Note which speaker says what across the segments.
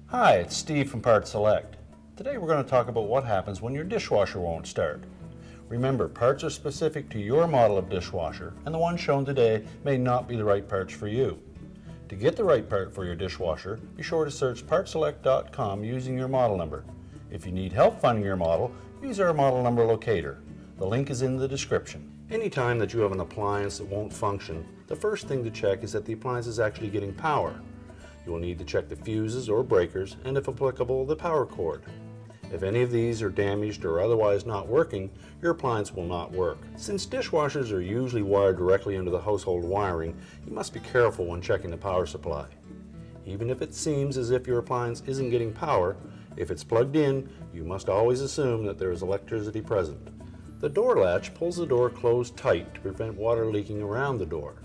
Speaker 1: Hi, it's Steve from PartSelect. Today we're going to talk about what happens when your dishwasher won't start. Remember, parts are specific to your model of dishwasher, and the one shown today may not be the right parts for you. To get the right part for your dishwasher, be sure to search PartSelect.com using your model number. If you need help finding your model, use our model number locator. The link is in the description. Anytime that you have an appliance that won't function, the first thing to check is that the appliance is actually getting power. You will need to check the fuses or breakers, and if applicable, the power cord. If any of these are damaged or otherwise not working, your appliance will not work. Since dishwashers are usually wired directly into the household wiring, you must be careful when checking the power supply. Even if it seems as if your appliance isn't getting power, if it's plugged in, you must always assume that there is electricity present. The door latch pulls the door closed tight to prevent water leaking around the door.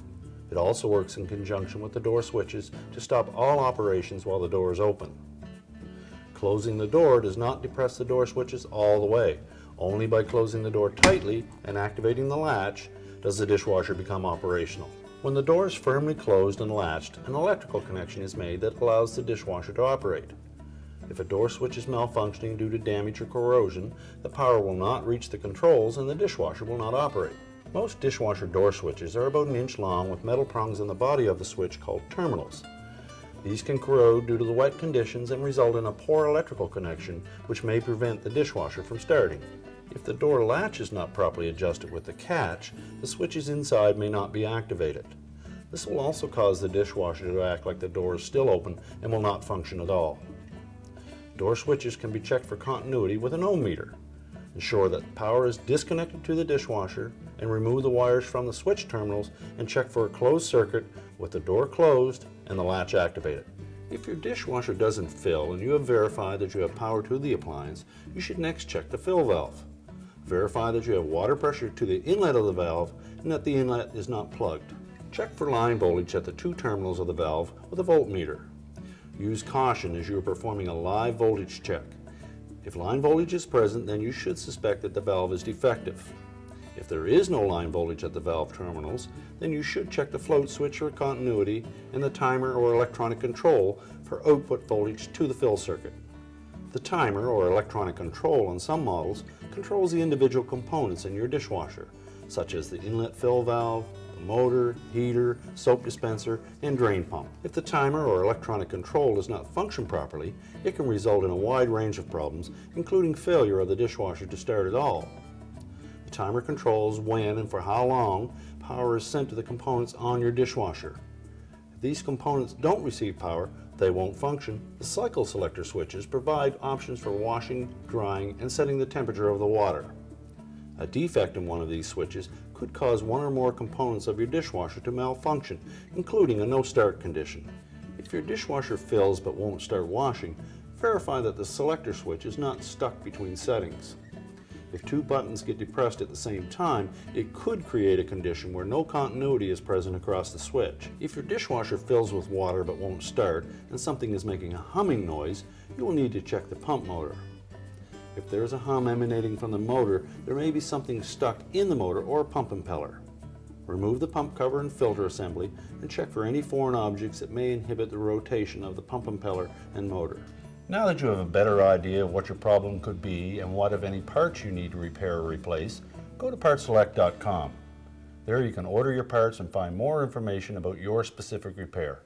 Speaker 1: It also works in conjunction with the door switches to stop all operations while the door is open. Closing the door does not depress the door switches all the way. Only by closing the door tightly and activating the latch does the dishwasher become operational. When the door is firmly closed and latched, an electrical connection is made that allows the dishwasher to operate. If a door switch is malfunctioning due to damage or corrosion, the power will not reach the controls and the dishwasher will not operate. Most dishwasher door switches are about 1 inch long with metal prongs in the body of the switch called terminals. These can corrode due to the wet conditions and result in a poor electrical connection, which may prevent the dishwasher from starting. If the door latch is not properly adjusted with the catch, the switches inside may not be activated. This will also cause the dishwasher to act like the door is still open and will not function at all. Door switches can be checked for continuity with an ohm meter. Ensure that power is disconnected to the dishwasher and remove the wires from the switch terminals and check for a closed circuit with the door closed and the latch activated. If your dishwasher doesn't fill and you have verified that you have power to the appliance, you should next check the fill valve. Verify that you have water pressure to the inlet of the valve and that the inlet is not plugged. Check for line voltage at the 2 terminals of the valve with a voltmeter. Use caution as you are performing a live voltage check. If line voltage is present, then you should suspect that the valve is defective. If there is no line voltage at the valve terminals, then you should check the float switch for continuity and the timer or electronic control for output voltage to the fill circuit. The timer or electronic control on some models controls the individual components in your dishwasher, such as the inlet fill valve, the motor, heater, soap dispenser, and drain pump. If the timer or electronic control does not function properly, it can result in a wide range of problems, including failure of the dishwasher to start at all. The timer controls when and for how long power is sent to the components on your dishwasher. If these components don't receive power, they won't function. The cycle selector switches provide options for washing, drying, and setting the temperature of the water. A defect in one of these switches could cause one or more components of your dishwasher to malfunction, including a no-start condition. If your dishwasher fills but won't start washing, verify that the selector switch is not stuck between settings. If 2 buttons get depressed at the same time, it could create a condition where no continuity is present across the switch. If your dishwasher fills with water but won't start, and something is making a humming noise, you will need to check the pump motor. If there is a hum emanating from the motor, there may be something stuck in the motor or pump impeller. Remove the pump cover and filter assembly and check for any foreign objects that may inhibit the rotation of the pump impeller and motor. Now that you have a better idea of what your problem could be and what, if any, parts you need to repair or replace, go to PartSelect.com. There you can order your parts and find more information about your specific repair.